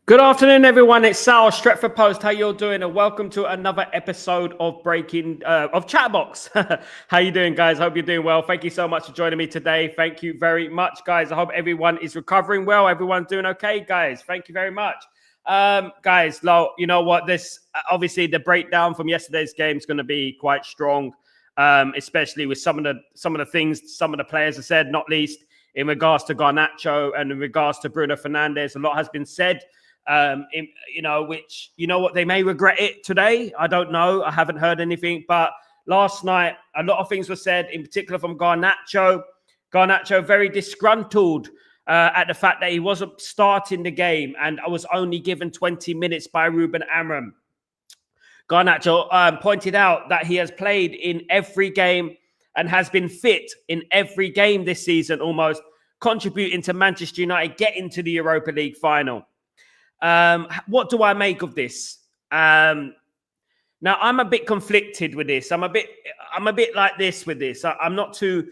Good afternoon, everyone. It's Sal, Stretford Post. How you're doing? And welcome to another episode of Chatterbox. How you doing, guys? Hope you're doing well. Thank you so much for joining me today. Thank you very much, guys. I hope everyone is recovering well. Everyone's doing okay, guys. Thank you very much. Guys, you know what? This obviously the breakdown from yesterday's game is going to be quite strong, especially with some of the things some of the players have said, not least in regards to Garnacho and in regards to Bruno Fernandes. A lot has been said. Which, you know what, they may regret it today. I don't know. I haven't heard anything. But last night, a lot of things were said, in particular from Garnacho. Garnacho very disgruntled at the fact that he wasn't starting the game and I was only given 20 minutes by Ruben. Garnacho pointed out that he has played in every game and has been fit in every game this season, almost contributing to Manchester United getting to the Europa League final. What do I make of this? Now I'm a bit conflicted with this. I'm a bit like this with this. I'm not too,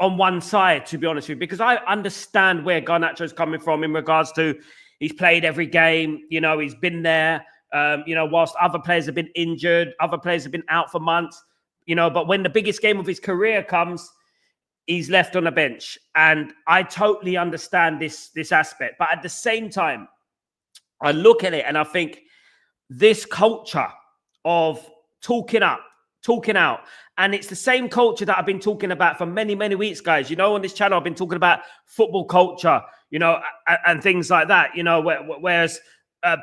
on one side, to be honest with you, because I understand where Garnacho is coming from in regards to he's played every game. He's been there. Whilst other players have been injured, other players have been out for months. But when the biggest game of his career comes, he's left on the bench. And I totally understand this aspect. But at the same time, I look at it and I think this culture of talking out, and it's the same culture that I've been talking about for many, many weeks, guys. On this channel, I've been talking about football culture, and things like that, whereas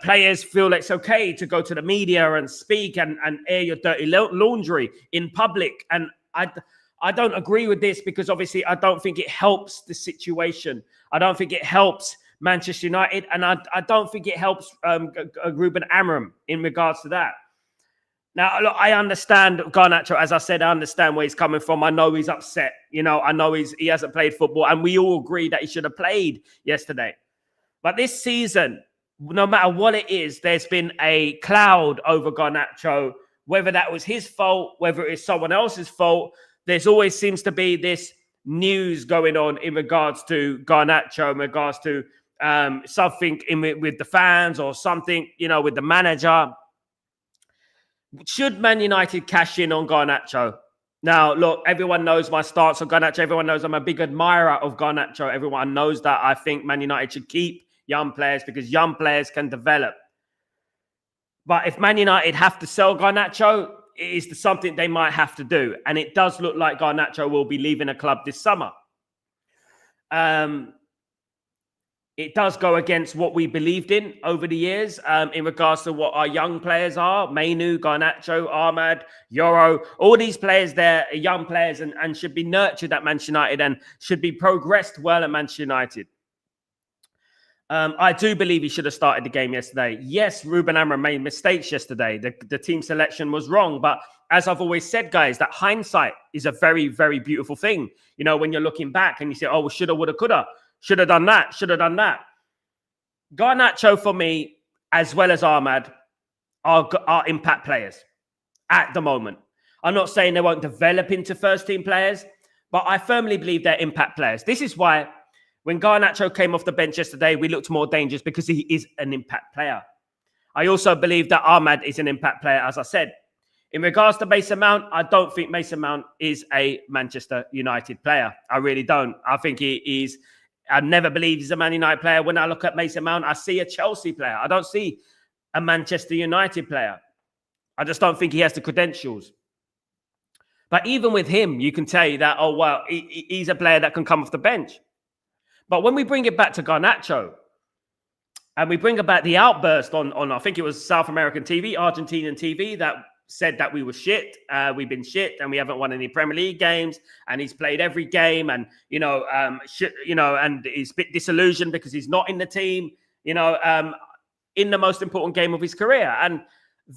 players feel it's okay to go to the media and speak and air your dirty laundry in public. And I don't agree with this because obviously I don't think it helps the situation. I don't think it helps Manchester United, and I don't think it helps Ruben in regards to that. Now, look, I understand Garnacho. As I said, I understand where he's coming from. I know he's upset. I know he hasn't played football, and we all agree that he should have played yesterday. But this season, no matter what it is, there's been a cloud over Garnacho, whether that was his fault, whether it's someone else's fault. There's always seems to be this news going on in regards to Garnacho, in regards to something with the fans or something, with the manager. Should Man United cash in on Garnacho? Now, look, everyone knows my stance on Garnacho. Everyone knows I'm a big admirer of Garnacho. Everyone knows that I think Man United should keep young players because young players can develop. But if Man United have to sell Garnacho, it is something they might have to do. And it does look like Garnacho will be leaving the club this summer. It does go against what we believed in over the years in regards to what our young players are. Mainu, Garnacho, Ahmad, Yoro, all these players there are young players and should be nurtured at Manchester United and should be progressed well at Manchester United. I do believe he should have started the game yesterday. Yes, Ruben made mistakes yesterday. The team selection was wrong. But as I've always said, guys, that hindsight is a very, very beautiful thing. When you're looking back and you say, oh, well, shoulda, woulda, coulda. Should have done that. Should have done that. Garnacho, for me, as well as Ahmad, are impact players at the moment. I'm not saying they won't develop into first-team players, but I firmly believe they're impact players. This is why when Garnacho came off the bench yesterday, we looked more dangerous because he is an impact player. I also believe that Ahmad is an impact player, as I said. In regards to Mason Mount, I don't think Mason Mount is a Manchester United player. I really don't. I think he is... I never believe he's a Man United player. When I look at Mason Mount, I see a Chelsea player. I don't see a Manchester United player. I just don't think he has the credentials. But even with him, you can tell that, oh, well, he's a player that can come off the bench. But when we bring it back to Garnacho, and we bring about the outburst on I think it was South American TV, Argentinian TV, that said that we were shit, we've been shit, and we haven't won any Premier League games, and he's played every game, and and he's a bit disillusioned because he's not in the team, in the most important game of his career. And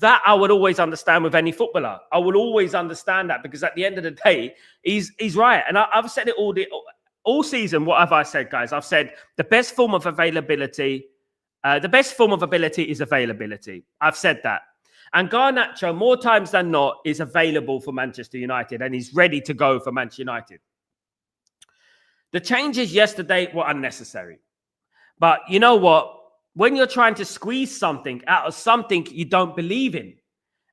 that I would always understand with any footballer. I would always understand that, because at the end of the day, he's right. And I've said it all season. What have I said, guys? I've said the best form of availability. The best form of ability is availability. I've said that. And Garnacho, more times than not, is available for Manchester United, and he's ready to go for Manchester United. The changes yesterday were unnecessary. But you know what? When you're trying to squeeze something out of something you don't believe in,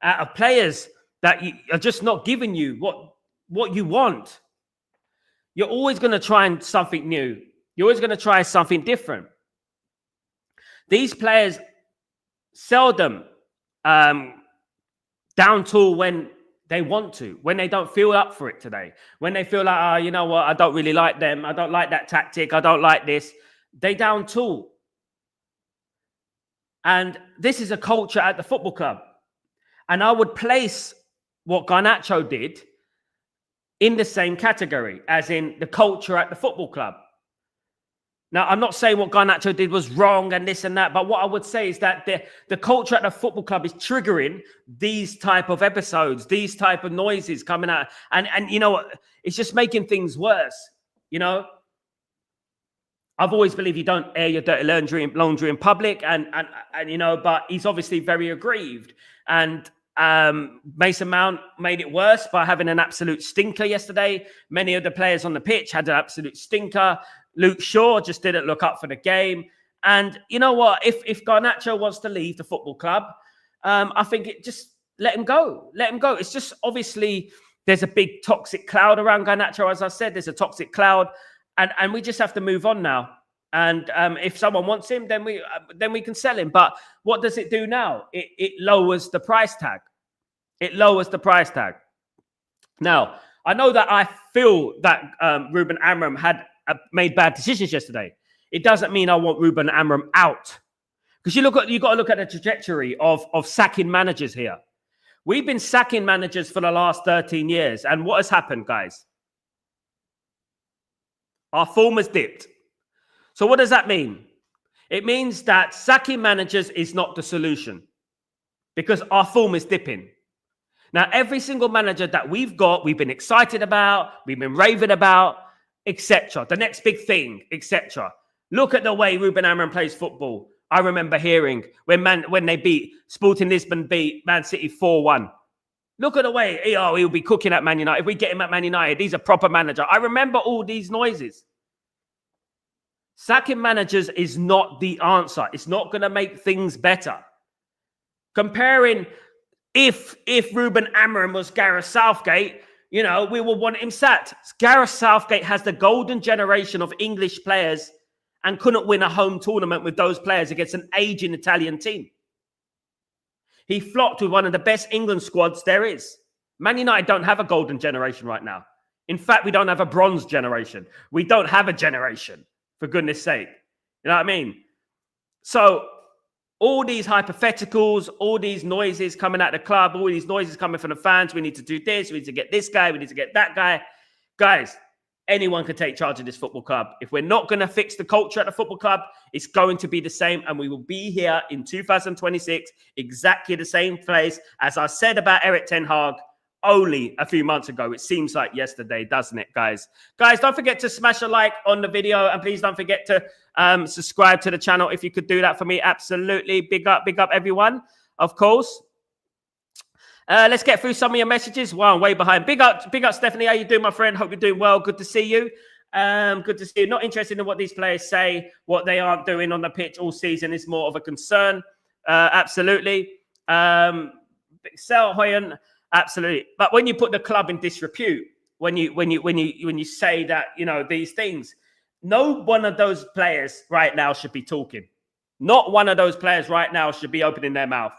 out of players that are just not giving you what you want, you're always going to try something new. You're always going to try something different. These players seldom down tool when they want to, when they don't feel up for it today, when they feel like, oh, you know what, I don't really like them, I don't like that tactic, I don't like this, they down tool. And this is a culture at the football club. And I would place what Garnacho did in the same category, as in the culture at the football club. Now, I'm not saying what Garnacho did was wrong and this and that, but what I would say is that the culture at the football club is triggering these type of episodes, these type of noises coming out. And you know, it's just making things worse, I've always believed you don't air your dirty laundry in public, and but he's obviously very aggrieved. And Mason Mount made it worse by having an absolute stinker yesterday. Many of the players on the pitch had an absolute stinker. Luke Shaw just didn't look up for the game. And you know what? If Garnacho wants to leave the football club, I think just let him go. Let him go. It's just obviously there's a big toxic cloud around Garnacho. As I said, there's a toxic cloud. And we just have to move on now. And if someone wants him, then we can sell him. But what does it do now? It lowers the price tag. It lowers the price tag. Now, I know that I feel that Ruben Amorim had made bad decisions yesterday. It doesn't mean I want Ruben Amorim out. Because you got to look at the trajectory of sacking managers here. We've been sacking managers for the last 13 years. And what has happened, guys? Our form has dipped. So what does that mean? It means that sacking managers is not the solution, because our form is dipping. Now, every single manager that we've got, we've been excited about, we've been raving about, etc. The next big thing, etc. Look at the way Ruben Amorim plays football. I remember hearing when they beat Sporting Lisbon, beat Man City 4-1. Look at the way, he'll be cooking at Man United. If we get him at Man United, he's a proper manager. I remember all these noises. Sacking managers is not the answer. It's not going to make things better. Comparing, if Ruben Amorim was Gareth Southgate, we will want him sacked. Gareth Southgate has the golden generation of English players and couldn't win a home tournament with those players against an aging Italian team. He flopped with one of the best England squads there is. Man United don't have a golden generation right now. In fact, we don't have a bronze generation. We don't have a generation, for goodness sake. You know what I mean? So all these hypotheticals, all these noises coming out of the club, all these noises coming from the fans, we need to do this, we need to get this guy, we need to get that guy. Guys, anyone can take charge of this football club. If we're not going to fix the culture at the football club, it's going to be the same. And we will be here in 2026, exactly the same place. As I said about Erik ten Hag only a few months ago. It seems like yesterday, doesn't it, guys? Guys, don't forget to smash a like on the video. And please don't forget to subscribe to the channel if you could do that for me. Absolutely. Big up, everyone. Of course. Let's get through some of your messages. Wow, I'm way behind. Big up, Stephanie. How you doing, my friend? Hope you're doing well. Good to see you. Good to see you. Not interested in what these players say. What they aren't doing on the pitch all season is more of a concern. Absolutely. Sal Hoyen, absolutely. But when you put the club in disrepute, when you say that, these things, no one of those players right now should be talking. Not one of those players right now should be opening their mouth.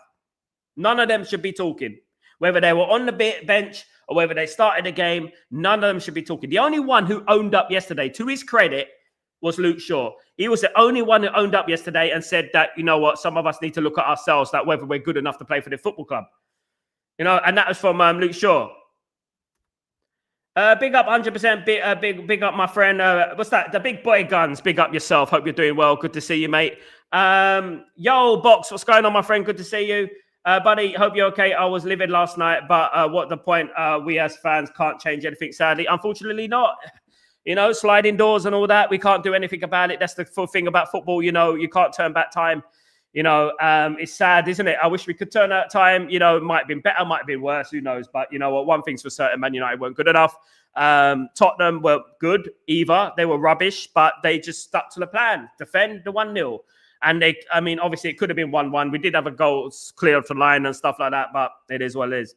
None of them should be talking. Whether they were on the bench or whether they started the game, none of them should be talking. The only one who owned up yesterday, to his credit, was Luke Shaw. He was the only one who owned up yesterday and said that, you know what, some of us need to look at ourselves, that whether we're good enough to play for the football club. You know, and that was from Luke Shaw. Big up 100%. Big up my friend. What's that? The big boy guns. Big up yourself. Hope you're doing well. Good to see you, mate. Yo, Box. What's going on, my friend? Good to see you. Buddy, hope you're okay. I was livid last night, but what the point? We as fans can't change anything, sadly. Unfortunately not. You know, sliding doors and all that. We can't do anything about it. That's the thing about football. You know, you can't turn back time. You know, it's sad, isn't it? I wish we could turn out time. You know, it might have been better, might have been worse. Who knows? But you know what? One thing's for certain, Man United weren't good enough. Tottenham were good, either. They were rubbish, but they just stuck to the plan. Defend the 1-0. And they, I mean, obviously it could have been 1-1. We did have a goal clear off the line and stuff like that, but it is what it is.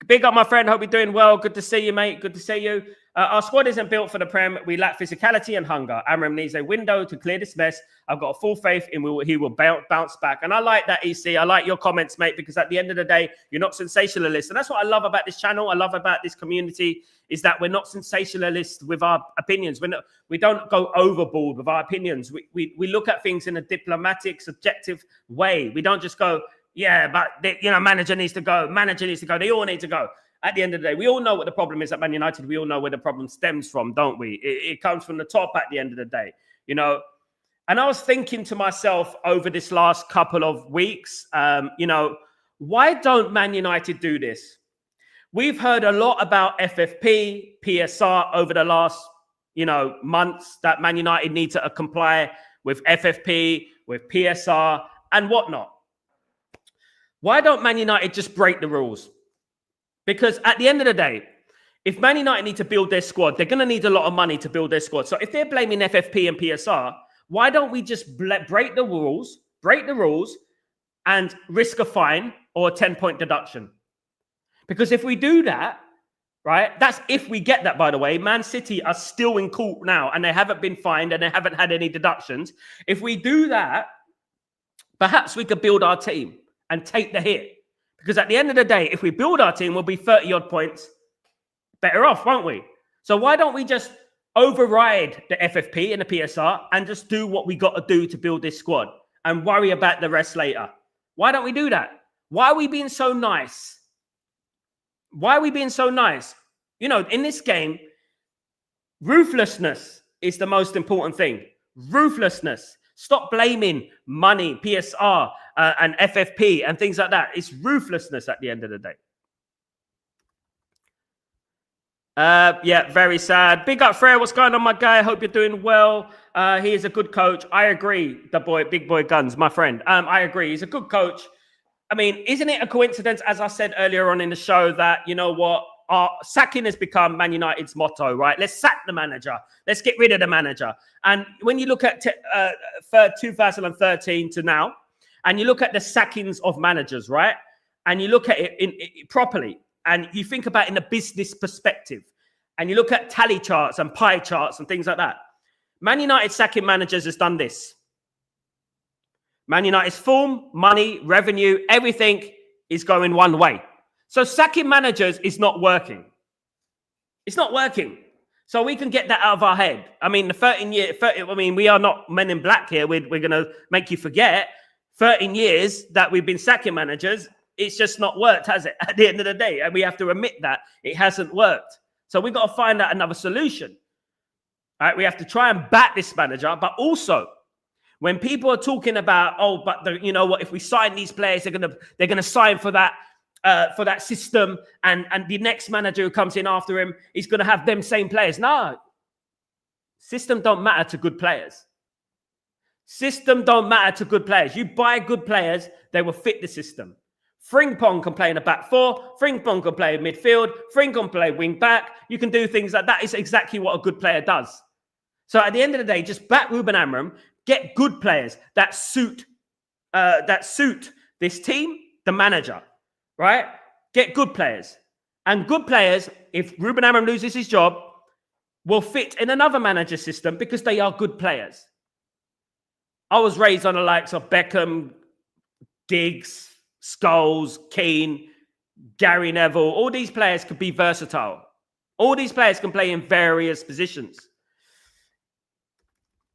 Big up, my friend. Hope you're doing well. Good to see you, mate. Good to see you. Our squad isn't built for the Prem. We lack physicality and hunger. Amram needs a window to clear this mess. I've got full faith in he will bounce back. And I like that, EC. I like your comments, mate, because at the end of the day, you're not sensationalist. And that's what I love about this channel. I love about this community is that we're not sensationalist with our opinions. We don't go overboard with our opinions. We look at things in a diplomatic, subjective way. We don't just go, yeah, but manager needs to go. Manager needs to go. They all need to go. At the end of the day, we all know what the problem is at Man United. We all know where the problem stems from, don't we? It comes from the top at the end of the day, you know. And I was thinking to myself over this last couple of weeks, why don't Man United do this? We've heard a lot about FFP, PSR over the last, months that Man United need to comply with FFP, with PSR and whatnot. Why don't Man United just break the rules? Because at the end of the day, if Man United need to build their squad, they're going to need a lot of money to build their squad. So if they're blaming FFP and PSR, why don't we just break the rules, and risk a fine or a 10-point deduction? Because if we do that, right, that's if we get that, by the way. Man City are still in court now, and they haven't been fined, and they haven't had any deductions. If we do that, perhaps we could build our team and take the hit. Because at the end of the day, if we build our team, we'll be 30-odd points better off, won't we? So why don't we just override the FFP and the PSR and just do what we got to do to build this squad and worry about the rest later? Why don't we do that? Why are we being so nice? Why are we being so nice? You know, in this game, ruthlessness is the most important thing. Ruthlessness. Stop blaming money, PSR, and FFP and things like that. It's ruthlessness at the end of the day. Yeah, very sad. Big up, Frere. What's going on, my guy? Hope you're doing well. He is a good coach. I agree, big boy guns, my friend. I agree. He's a good coach. I mean, isn't it a coincidence, as I said earlier on in the show, that, you know what, sacking has become Man United's motto, right? Let's sack the manager. Let's get rid of the manager. And when you look at 2013 to now, and you look at the sackings of managers, right? And you look at it properly, and you think about it in a business perspective, and you look at tally charts and pie charts and things like that. Man United sacking managers has done this. Man United's form, money, revenue, everything is going one way. So sacking managers is not working. It's not working. So we can get that out of our head. I mean, we are not Men in Black here. We're going to make you forget 13 years that we've been sacking managers. It's just not worked, has it? At the end of the day. And we have to admit that it hasn't worked. So we've got to find out another solution. All right, we have to try and back this manager. But also, when people are talking about, you know what, if we sign these players, they're gonna sign for that system, and the next manager who comes in after him is gonna have them same players. No, system don't matter to good players. System don't matter to good players. You buy good players, they will fit the system. Frimpong can play in a back four. Frimpong can play in midfield. Frimpong can play wing back. You can do things like that. It's exactly what a good player does. So at the end of the day, just back Ruben Amram. Get good players that suit this team, the manager, right? Get good players. And good players, if Ruben Amram loses his job, will fit in another manager system because they are good players. I was raised on the likes of Beckham, Giggs, Scholes, Keane. Gary Neville, all these players could be versatile. All these players can play in various positions.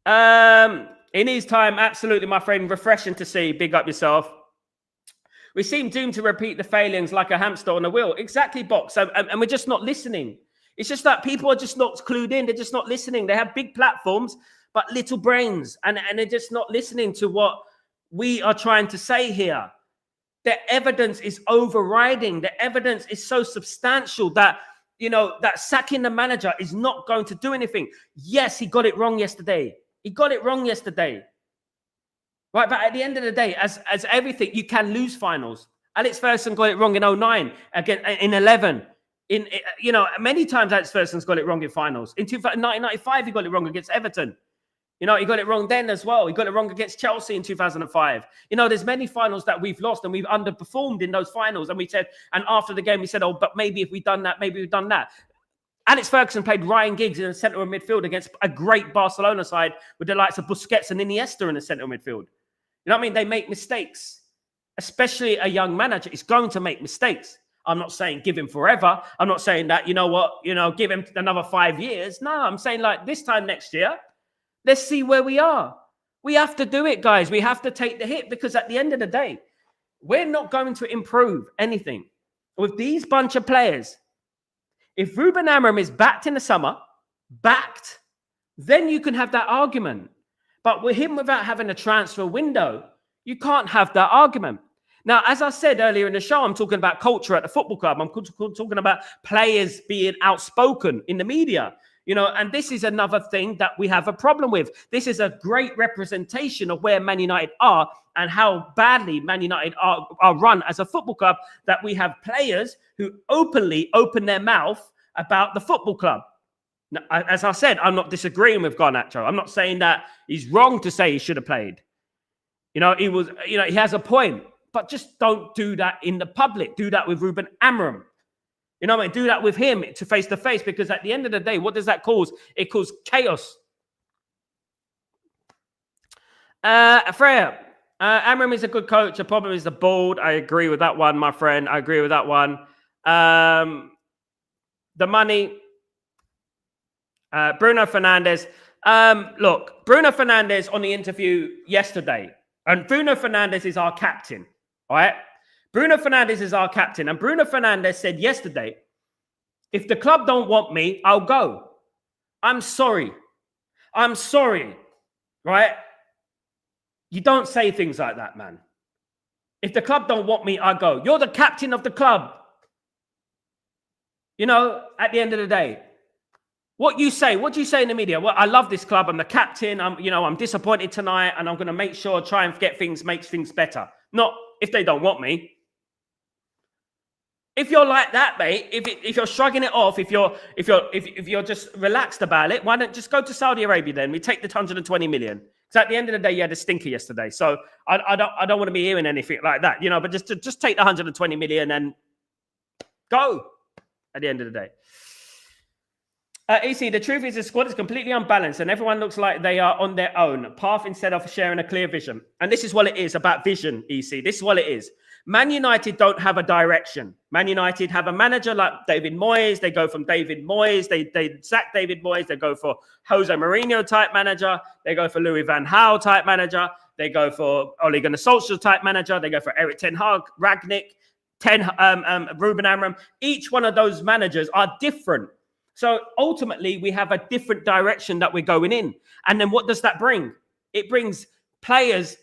In his time, absolutely, my friend, refreshing to see. Big up yourself. We seem doomed to repeat the failings like a hamster on a wheel. Exactly, Box. And we're just not listening. It's just that people are just not clued in. They're just not listening. They have big platforms, but little brains. And they're just not listening to what we are trying to say here. The evidence is overriding. The evidence is so substantial that, that sacking the manager is not going to do anything. Yes, he got it wrong yesterday. He got it wrong yesterday. Right, but at the end of the day, as everything, you can lose finals. Alex Ferguson got it wrong in 09, again in 11. Many times Alex Ferguson's got it wrong in finals. In 1995, he got it wrong against Everton. He got it wrong then as well. He got it wrong against Chelsea in 2005. There's many finals that we've lost and we've underperformed in those finals. And we said, and after the game, we said, oh, but maybe if we've done that, maybe we've done that. Alex Ferguson played Ryan Giggs in the centre of midfield against a great Barcelona side with the likes of Busquets and Iniesta in the centre of midfield. You know what I mean? They make mistakes, especially a young manager is going to make mistakes. I'm not saying give him forever. I'm not saying that, give him another 5 years. No, I'm saying like this time next year, let's see where we are. We have to do it, guys. We have to take the hit because at the end of the day, we're not going to improve anything with these bunch of players. If Ruben Amorim is backed in the summer, then you can have that argument. But with him, without having a transfer window, you can't have that argument. Now, as I said earlier in the show, I'm talking about culture at the football club. I'm talking about players being outspoken in the media, and this is another thing that we have a problem with. This is a great representation of where Man United are and how badly Man United are run as a football club, that we have players who openly open their mouth about the football club. Now, as I said, I'm not disagreeing with Garnacho. I'm not saying that he's wrong to say he should have played. He has a point, but just don't do that in the public. Do that with Ruben Amorim. Do that with him to face, because at the end of the day, what does that cause? It causes chaos. Freya, Amorim is a good coach. The problem is the board. I agree with that one, my friend. I agree with that one. The money. Bruno Fernandes. Look, Bruno Fernandes on the interview yesterday, and Bruno Fernandes is our captain, all right? Bruno Fernandes is our captain, and Bruno Fernandes said yesterday, if the club don't want me, I'll go. I'm sorry, right? You don't say things like that, man. If the club don't want me, I'll go. You're the captain of the club. At the end of the day, what do you say in the media? Well, I love this club. I'm the captain. I'm disappointed tonight, and I'm going to make try and make things better. Not if they don't want me. If you're like that, mate, if you're shrugging it off, if you're just relaxed about it, why don't just go to Saudi Arabia then? We take the 120 million. Because at the end of the day, you had a stinker yesterday. So I don't want to be hearing anything like that, but just take the 120 million and go at the end of the day. EC, the truth is the squad is completely unbalanced and everyone looks like they are on their own path instead of sharing a clear vision. And this is what it is about vision, EC. This is what it is. Man United don't have a direction. Man United have a manager like David Moyes. They go from David Moyes. They sack David Moyes. They go for Jose Mourinho type manager. They go for Louis van Gaal type manager. They go for Ole Gunnar Solskjaer type manager. They go for Erik ten Hag, Ragnick, Ruben Amorim. Each one of those managers are different. So ultimately, we have a different direction that we're going in. And then what does that bring? It brings players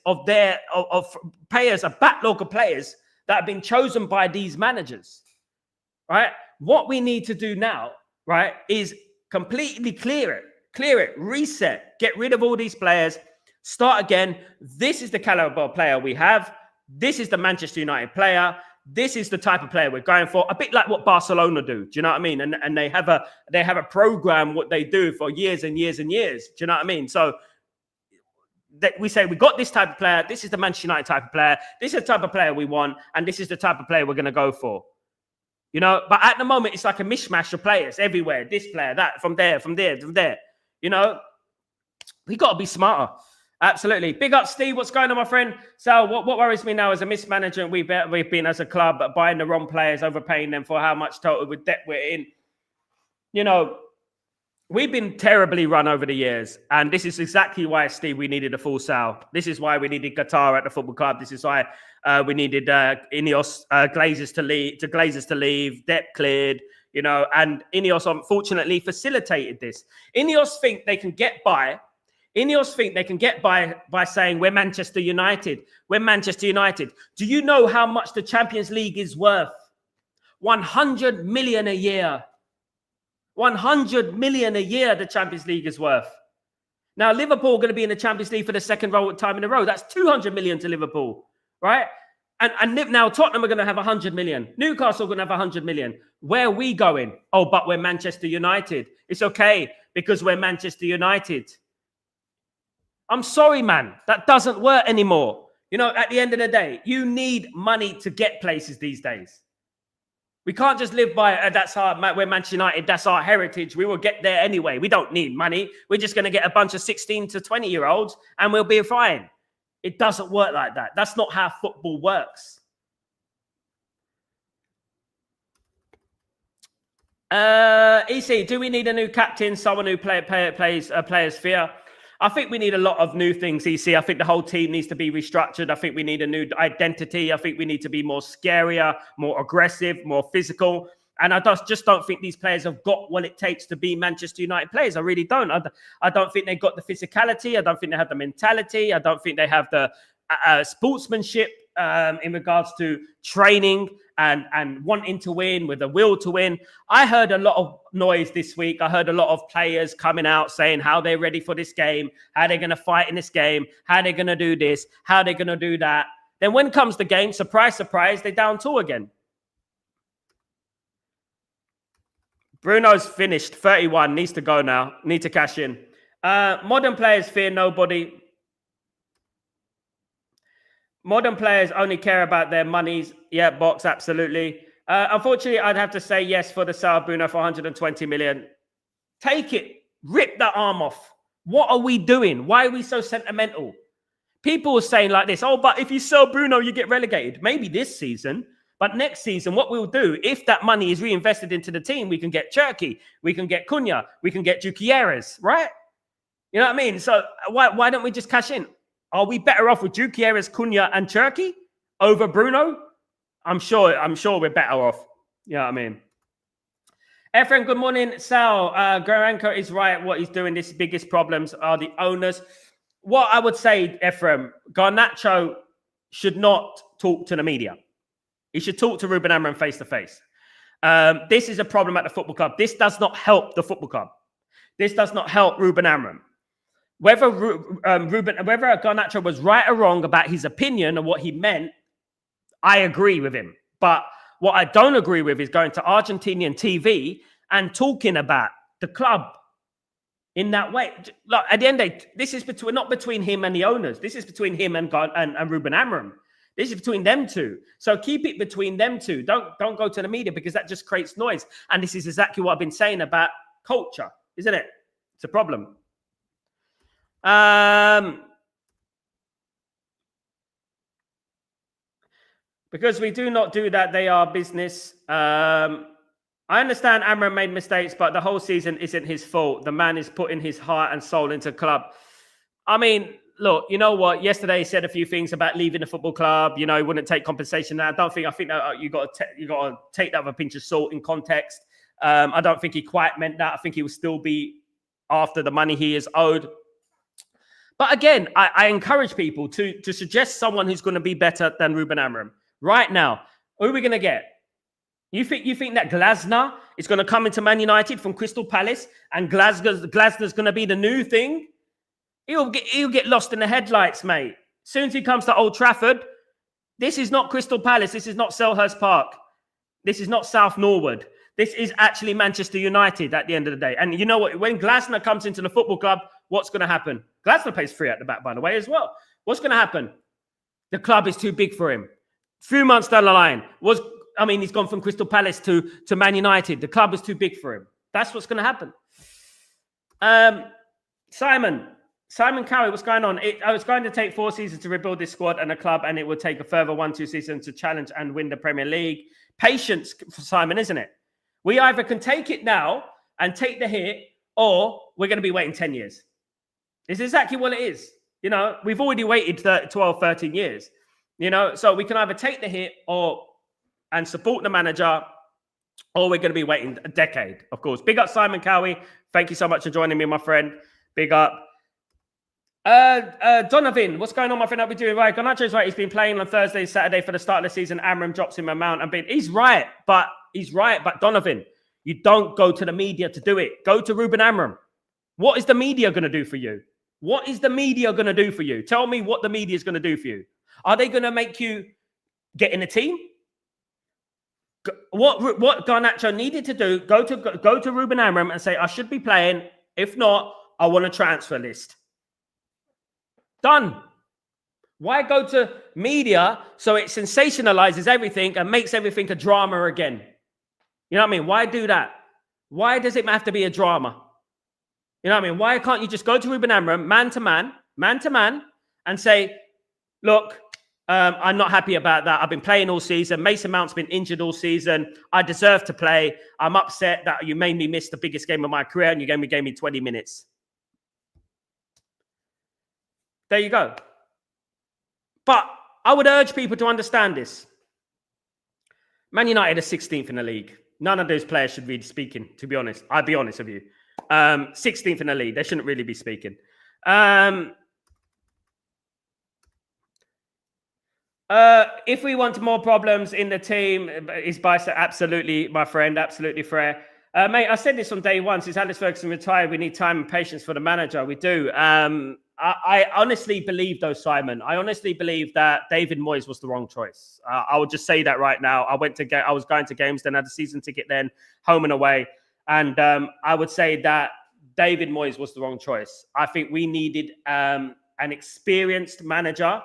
players, a backlog of players that have been chosen by these managers, right? What we need to do now, right, is completely clear it, reset, get rid of all these players, start again. This is the caliber of player we have. This is the Manchester United player. This is the type of player we're going for, a bit like what Barcelona do. Do you know what I mean? And they have a program, what they do for years and years and years. Do you know what I mean? So that we say we got this type of player. This is the Manchester United type of player. This is the type of player we want, and this is the type of player we're going to go for. But at the moment, it's like a mishmash of players everywhere. This player, that, from there. We got to be smarter. Absolutely. Big up, Steve. What's going on, my friend? So what worries me now as a mismanagement, we've been as a club buying the wrong players, overpaying them for how much total with debt we're in. You know, we've been terribly run over the years. And this is exactly why, Steve, we needed a full sale. This is why we needed Qatar at the football club. This is why we needed Ineos Glazers to leave, debt cleared, you know, and Ineos unfortunately facilitated this. Ineos think they can get by. Ineos think they can get by saying we're Manchester United. We're Manchester United. Do you know how much the Champions League is worth? 100 million a year. 100 million a year the Champions League is worth. Now, Liverpool are going to be in the Champions League for the second time in a row. That's 200 million to Liverpool, right? And now Tottenham are going to have 100 million. Newcastle are going to have 100 million. Where are we going? Oh, but we're Manchester United. It's okay because we're Manchester United. I'm sorry, man. That doesn't work anymore. You know, at the end of the day, you need money to get places these days. We can't just live by we're Manchester United. That's our heritage. We will get there anyway. We don't need money. We're just going to get a bunch of 16 to 20-year-olds and we'll be fine. It doesn't work like that. That's not how football works. EC, do we need a new captain? Someone who plays players fear? I think we need a lot of new things, EC. I think the whole team needs to be restructured. I think we need a new identity. I think we need to be more scarier, more aggressive, more physical. And I just don't think these players have got what it takes to be Manchester United players. I really don't. I don't think they've got the physicality. I don't think they have the mentality. I don't think they have the sportsmanship in regards to training and wanting to win with a will to win. I heard a lot of noise this week. I heard a lot of players coming out saying how they're ready for this game, how they're going to fight in this game, how they're going to do this, how they're going to do that. Then when comes the game, surprise, surprise, they're down 2 again. Bruno's finished, 31, needs to go now, need to cash in. Modern players fear nobody. Modern players only care about their monies. Yeah, box, absolutely. Unfortunately, I'd have to say yes for the Sal Bruno for 120 million. Take it. Rip that arm off. What are we doing? Why are we so sentimental? People are saying like this, oh, but if you sell Bruno, you get relegated. Maybe this season. But next season, what we'll do, if that money is reinvested into the team, we can get Cherky, we can get Cunha, we can get Gutierrez, right? You know what I mean? So why don't we just cash in? Are we better off with Gutierrez, Cunha, and Cherky over Bruno? I'm sure we're better off. You know what I mean? Ephraim, good morning. Sal, Garnacho is right. What he's doing, this biggest problems are the owners. What I would say, Ephraim, Garnacho should not talk to the media. He should talk to Ruben Amorim face to face. This is a problem at the football club. This does not help the football club. This does not help Ruben Amorim. Whether Garnacho was right or wrong about his opinion and what he meant, I agree with him. But what I don't agree with is going to Argentinian TV and talking about the club in that way. Look, at the end of the day, this is not between him and the owners. This is between him and Ruben Amorim. This is between them two. So keep it between them two. Don't go to the media because that just creates noise. And this is exactly what I've been saying about culture, isn't it? It's a problem. Because we do not do that, they are business. I understand Amorim made mistakes, but the whole season isn't his fault. The man is putting his heart and soul into the club. I mean, look, you know what? Yesterday he said a few things about leaving the football club. You know, he wouldn't take compensation. I think that you got to take that with a pinch of salt in context. I don't think he quite meant that. I think he will still be after the money he is owed. But again, I encourage people to suggest someone who's going to be better than Ruben Amorim. Right now, who are we going to get? You think that Glasner is going to come into Man United from Crystal Palace and Glasner's going to be the new thing? He'll get lost in the headlights, mate. As soon as he comes to Old Trafford, this is not Crystal Palace. This is not Selhurst Park. This is not South Norwood. This is actually Manchester United at the end of the day. And you know what? When Glasner comes into the football club, what's going to happen? Glasner pays free at the back, by the way, as well. What's going to happen? The club is too big for him. A few months down the line, he's gone from Crystal Palace to Man United. The club is too big for him. That's what's going to happen. Simon, Simon Cowie, what's going on? It's going to take 4 seasons to rebuild this squad and a club, and it will take a further 1-2 seasons to challenge and win the Premier League. Patience for Simon, isn't it? We either can take it now and take the hit, or we're going to be waiting 10 years. It's exactly what it is. You know, we've already waited 12, 13 years. You know, so we can either take the hit and support the manager, or we're going to be waiting a decade, of course. Big up Simon Cowie. Thank you so much for joining me, my friend. Big up. Donovan, what's going on, my friend? I'll be doing right. Garnacho's right. He's been playing on Thursday, Saturday for the start of the season. Amram drops him a mount and he's right. But Donovan, you don't go to the media to do it. Go to Ruben Amram. What is the media going to do for you? What is the media going to do for you? Tell me what the media is going to do for you. Are they going to make you get in a team? What Garnacho needed to do, go to Ruben Amram and say, I should be playing. If not, I want a transfer list. Done. Why go to media so it sensationalizes everything and makes everything a drama again? You know what I mean? Why do that? Why does it have to be a drama? You know what I mean? Why can't you just go to Ruben Amram, man to man, and say, look, I'm not happy about that. I've been playing all season. Mason Mount's been injured all season. I deserve to play. I'm upset that you made me miss the biggest game of my career and you gave me 20 minutes. There you go. But I would urge people to understand this. Man United are 16th in the league. None of those players should be speaking, to be honest. I'll be honest with you. 16th in the league. They shouldn't really be speaking. If we want more problems in the team, is Bicep absolutely, my friend, absolutely fair. Mate, I said this on day one. Since Alex Ferguson retired, we need time and patience for the manager. We do. I honestly believe, though, Simon, I honestly believe that David Moyes was the wrong choice. I would just say that right now. I was going to games, then had a season ticket, then home and away. And I would say that David Moyes was the wrong choice. I think we needed an experienced manager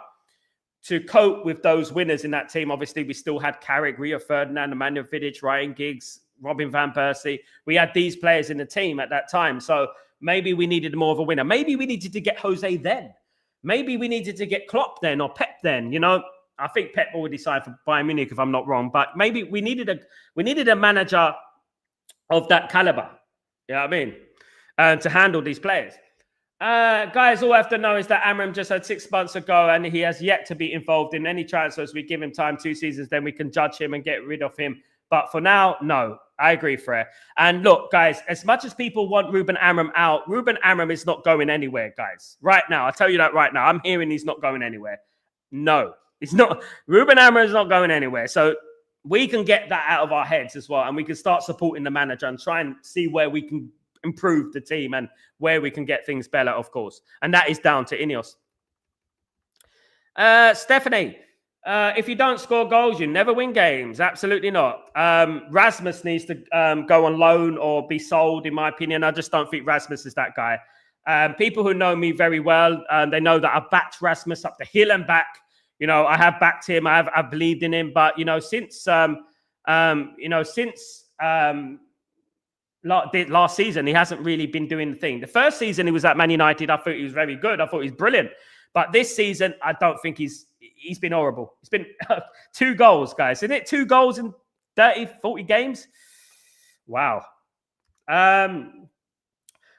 to cope with those winners in that team. Obviously, we still had Carrick, Rio Ferdinand, Emmanuel Vidic, Ryan Giggs, Robin Van Persie. We had these players in the team at that time. So maybe we needed more of a winner. Maybe we needed to get Jose then. Maybe we needed to get Klopp then or Pep then. You know, I think Pep already signed for Bayern Munich, if I'm not wrong. But maybe we needed a manager of that caliber. You know what I mean? To handle these players. Guys, all I have to know is that Amram just had 6 months ago and he has yet to be involved in any transfers. We give him time, 2 seasons, then we can judge him and get rid of him. But for now, no. I agree, Freya. And look, guys, as much as people want Ruben Amram out, Ruben Amram is not going anywhere, guys. Right now, I'll tell you that right now. I'm hearing he's not going anywhere. No, he's not. Ruben Amram is not going anywhere. So we can get that out of our heads as well. And we can start supporting the manager and try and see where we can improve the team and where we can get things better, of course. And that is down to Ineos. Stephanie, if you don't score goals, you never win games. Absolutely not. Rasmus needs to go on loan or be sold, in my opinion. I just don't think Rasmus is that guy. People who know me very well, they know that I've backed Rasmus up the hill and back. You know, I have backed him. I've believed in him. But, you know, since last season, he hasn't really been doing the thing. The first season he was at Man United, I thought he was very good. I thought he was brilliant. But this season, I don't think he's been horrible. It's been 2 goals, guys. Isn't it 2 goals in 30, 40 games? Wow.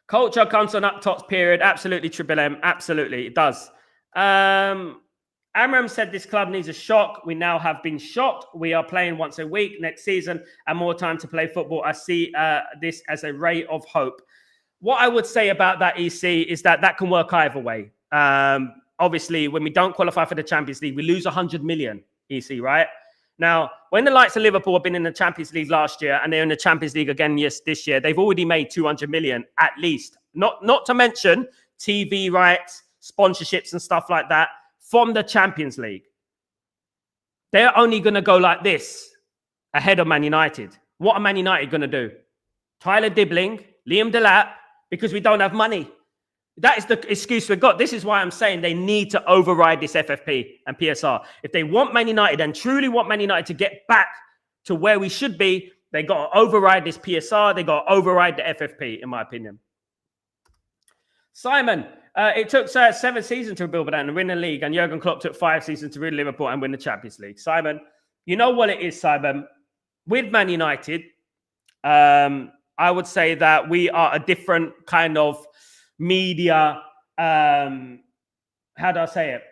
Culture comes on up top period. Absolutely, Triple M. Absolutely, it does. Amram said this club needs a shock. We now have been shocked. We are playing once a week next season and more time to play football. I see this as a ray of hope. What I would say about that, EC, is that can work either way. Obviously, when we don't qualify for the Champions League, we lose 100 million, EC, right? Now, when the likes of Liverpool have been in the Champions League last year and they're in the Champions League again this year, they've already made 200 million at least. Not to mention TV rights, sponsorships and stuff like that from the Champions League. They're only going to go like this ahead of Man United. What are Man United going to do? Tyler Dibbling, Liam Delap, because we don't have money. That is the excuse we've got. This is why I'm saying they need to override this FFP and PSR. If they want Man United and truly want Man United to get back to where we should be, they got to override this PSR. They got to override the FFP, in my opinion. Simon, it took 7 seasons to rebuild and win the league, and Jurgen Klopp took 5 seasons to win Liverpool and win the Champions League. Simon, you know what it is, Simon? With Man United, I would say that we are a different kind of media, how do I say it?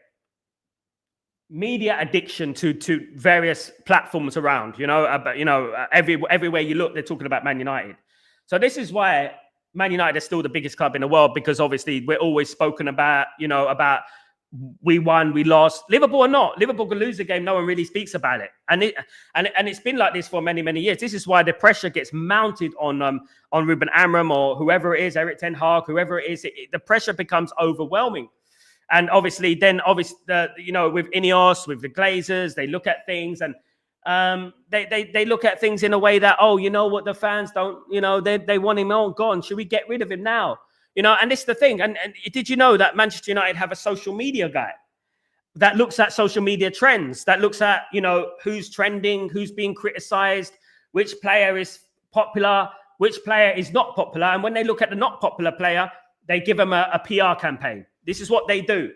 Media addiction to various platforms around, everywhere you look, they're talking about Man United. So this is why Man United is still the biggest club in the world, because obviously we're always spoken about, about we won, we lost. Liverpool or not, Liverpool can lose a game. No one really speaks about it, and it's been like this for many years. This is why the pressure gets mounted on Ruben Amorim or whoever it is, Eric Ten Hag, whoever it is. The pressure becomes overwhelming. And obviously, with Ineos, with the Glazers, they look at things and they look at things in a way that, what the fans don't, they want him all gone. Should we get rid of him now? And this is the thing. And did you know that Manchester United have a social media guy that looks at social media trends, that looks at, who's trending, who's being criticized, which player is popular, which player is not popular. And when they look at the not popular player, they give them a PR campaign. This is what they do.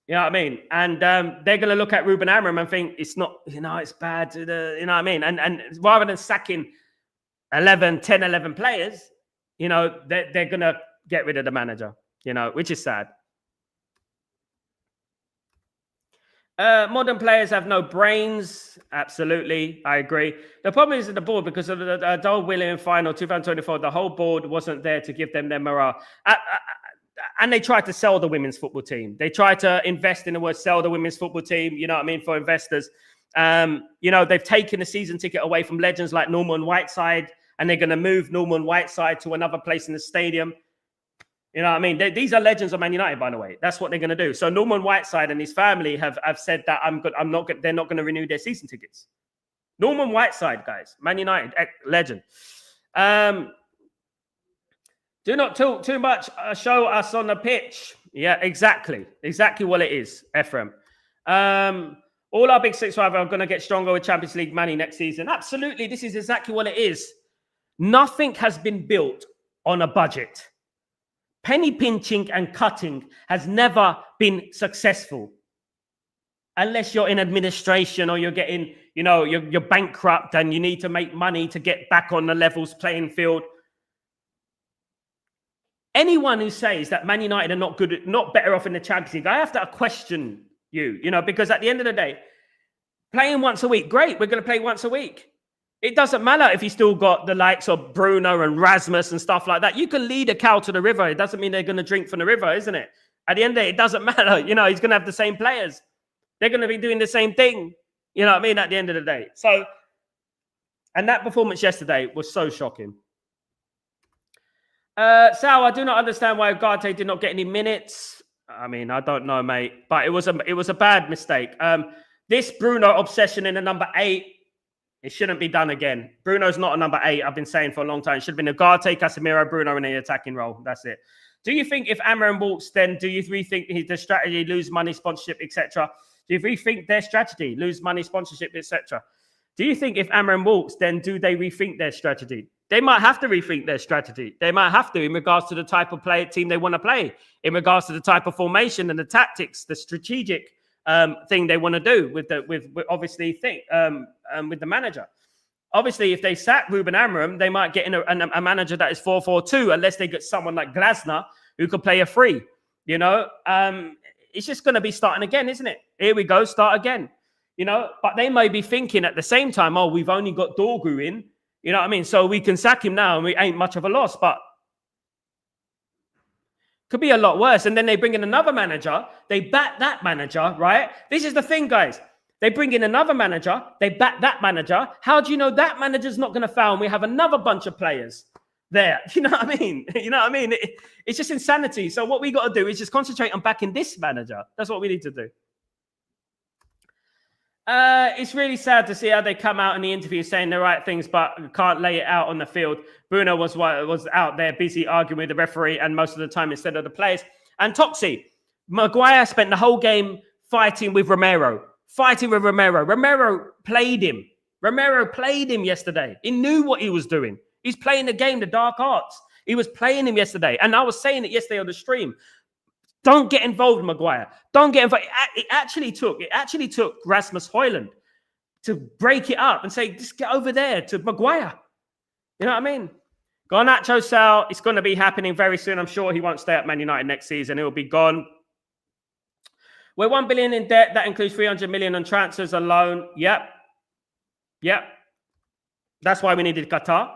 You know what I mean? And they're going to look at Ruben Amorim and think it's not, it's bad. You know what I mean? And rather than sacking 11 players, they're going to get rid of the manager, which is sad. Modern players have no brains. Absolutely. I agree. The problem is at the board, because of the Dole William final 2024, the whole board wasn't there to give them their morale. And they tried to sell the women's football team. They tried to invest in the word sell the women's football team, for investors. They've taken the season ticket away from legends like Norman Whiteside, and they're going to move Norman Whiteside to another place in the stadium. These are legends of Man United, by the way. That's what they're going to do. So Norman Whiteside and his family have said that they're not going to renew their season tickets. Norman Whiteside, guys, Man United legend. Do not talk too much. Show us on the pitch. Yeah, exactly what it is, Ephraim. All our big 6 rivals are going to get stronger with Champions League money next season. Absolutely, this is exactly what it is. Nothing has been built on a budget. Penny pinching and cutting has never been successful. Unless you're in administration or you're getting, you're bankrupt and you need to make money to get back on the levels playing field. Anyone who says that Man United are not better off in the Champions League, I have to question you, because at the end of the day, playing once a week, great. We're going to play once a week. It doesn't matter if you still got the likes of Bruno and Rasmus and stuff like that. You can lead a cow to the river. It doesn't mean they're going to drink from the river, isn't it? At the end of the day, it doesn't matter. He's going to have the same players. They're going to be doing the same thing. You know what I mean? At the end of the day. So, and that performance yesterday was so shocking. Sal, I do not understand why Ugarte did not get any minutes. I don't know, mate, but it was a bad mistake. This Bruno obsession in the number 8, it shouldn't be done again. Bruno's not a number 8. I've been saying for a long time. It should have been Ugarte, Casemiro, Bruno in the attacking role. That's it. Do you think if Amorim walks, then do you rethink the strategy, lose money, sponsorship, etc.? Do you rethink their strategy, lose money, sponsorship, etc.? Do you think if Amorim walks, then do they rethink their strategy? They might have to rethink their strategy. They might have to in regards to the type of team they want to play, in regards to the type of formation and the tactics, the strategic thing they want to do with the manager. Obviously, if they sack Ruben Amorim, they might get in a manager that is 4-4-2, unless they get someone like Glasner who could play a 3. It's just going to be starting again, isn't it? Here we go, start again. But they may be thinking at the same time, we've only got Dorgu in. You know what I mean? So we can sack him now and we ain't much of a loss, but could be a lot worse. And then they bring in another manager. They bat that manager, right? This is the thing, guys. They bring in another manager. They bat that manager. How do you know that manager's not going to foul and we have another bunch of players there? You know what I mean? It's just insanity. So what we got to do is just concentrate on backing this manager. That's what we need to do. It's really sad to see how they come out in the interview saying the right things, but can't lay it out on the field. Bruno was out there busy arguing with the referee and most of the time instead of the players. And Toxie, Maguire spent the whole game fighting with Romero. Romero played him. Romero played him yesterday. He knew what he was doing. He's playing the game, the dark arts. He was playing him yesterday. And I was saying it yesterday on the stream. Don't get involved with Maguire. Don't get involved. It actually took Rasmus Højlund to break it up and say, just get over there to Maguire. You know what I mean? Garnacho Sal, it's going to be happening very soon. I'm sure he won't stay at Man United next season. He'll be gone. We're 1 billion in debt. That includes 300 million on transfers alone. Yep. That's why we needed Qatar.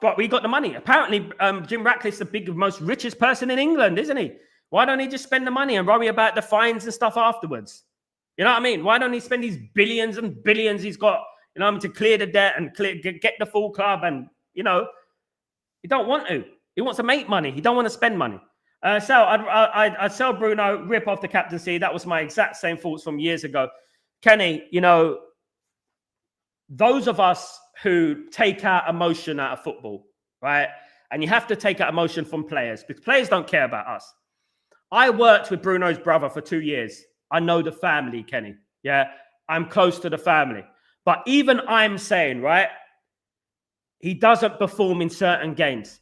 But we got the money. Apparently, Jim Ratcliffe's the most richest person in England, isn't he? Why don't he just spend the money and worry about the fines and stuff afterwards? You know what I mean? Why don't he spend these billions and billions he's got, you know, to clear the debt and get the full club? And, you know, he don't want to. He wants to make money. He don't want to spend money. So I'd sell Bruno, rip off the captaincy. That was my exact same thoughts from years ago. Kenny, you know, those of us who take out emotion out of football, right? And you have to take out emotion from players because players don't care about us. I worked with Bruno's brother for 2 years. I know the family, Kenny. Yeah, I'm close to the family. But even I'm saying, right, he doesn't perform in certain games.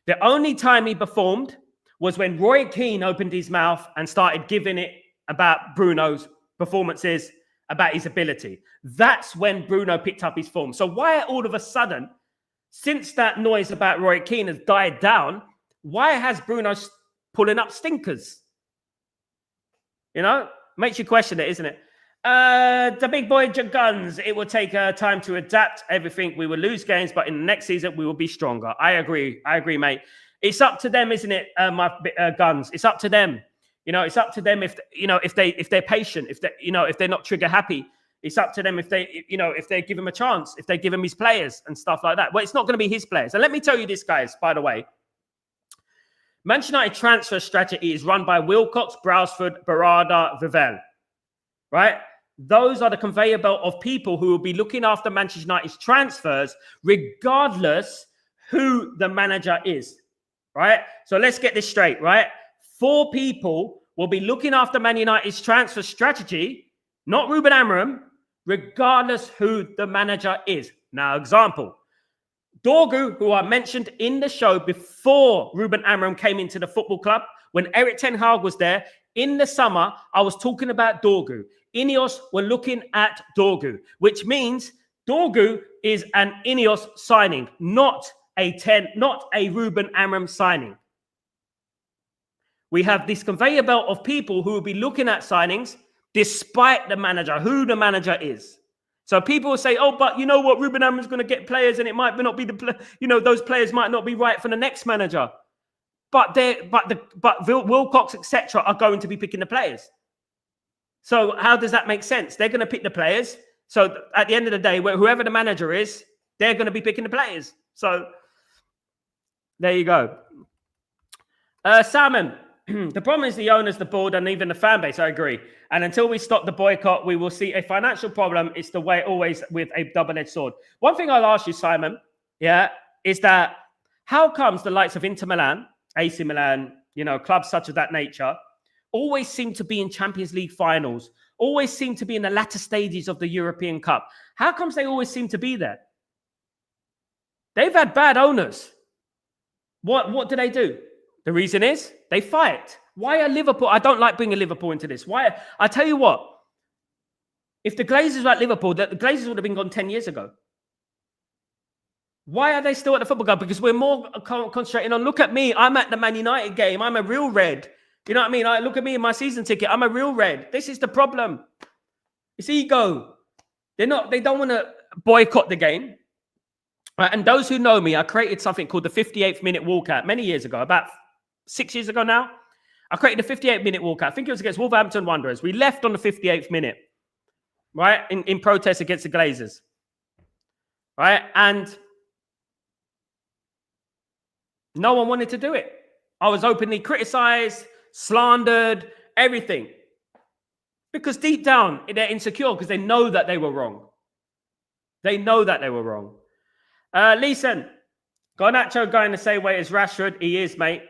The only time he performed was when Roy Keane opened his mouth and started giving it about Bruno's performances, about his ability. That's when Bruno picked up his form. So why all of a sudden, since that noise about Roy Keane has died down, why has Bruno pulling up stinkers? You know, makes you question it, isn't it? The big boy guns, it will take time to adapt everything. We will lose games, but in the next season, we will be stronger. I agree, mate. It's up to them, isn't it, my guns? It's up to them. You know, it's up to them if they're patient, if they're not trigger happy. It's up to them if they give him a chance, if they give him his players and stuff like that. Well, it's not going to be his players. And let me tell you this, guys, by the way. Manchester United transfer strategy is run by Wilcox, Brailsford, Barada, Vivell. Right? Those are the conveyor belt of people who will be looking after Manchester United's transfers, regardless who the manager is. Right? So let's get this straight, right? 4 people will be looking after Man United's transfer strategy, not Ruben Amorim, regardless who the manager is. Now, example, Dorgu, who I mentioned in the show before Ruben Amorim came into the football club, when Eric Ten Hag was there, in the summer, I was talking about Dorgu. Ineos were looking at Dorgu, which means Dorgu is an Ineos signing, not a Ruben Amorim signing. We have this conveyor belt of people who will be looking at signings despite the manager, who the manager is. So people will say, oh, but you know what? Ruben Amorim's going to get players and it might not be those players might not be right for the next manager. But Wilcox, etc., are going to be picking the players. So how does that make sense? They're going to pick the players. So at the end of the day, whoever the manager is, they're going to be picking the players. So there you go. Salmon, the problem is the owners, the board, and even the fan base. I agree. And until we stop the boycott, we will see a financial problem. It's the way always with a double-edged sword. One thing I'll ask you, Simon, is that how comes the likes of Inter Milan, AC Milan, clubs such as that nature, always seem to be in Champions League finals, always seem to be in the latter stages of the European Cup? How comes they always seem to be there? They've had bad owners. What do they do? The reason is they fight. Why are Liverpool? I don't like bringing Liverpool into this. Why? I tell you what, if the Glazers were at Liverpool, the Glazers would have been gone 10 years ago. Why are they still at the football club? Because we're more concentrating on, look at me, I'm at the Man United game, I'm a real red. You know what I mean? Look at me in my season ticket, I'm a real red. This is the problem. It's ego. They don't want to boycott the game. Right? And those who know me, I created something called the 58th minute walkout many years ago, about 6 years ago now. I created a 58-minute walkout. I think it was against Wolverhampton Wanderers. We left on the 58th minute, right, in protest against the Glazers, right? And no one wanted to do it. I was openly criticized, slandered, everything. Because deep down, they're insecure because they know that they were wrong. They know that they were wrong. Leeson, Garnacho going the same way as Rashford. He is, mate.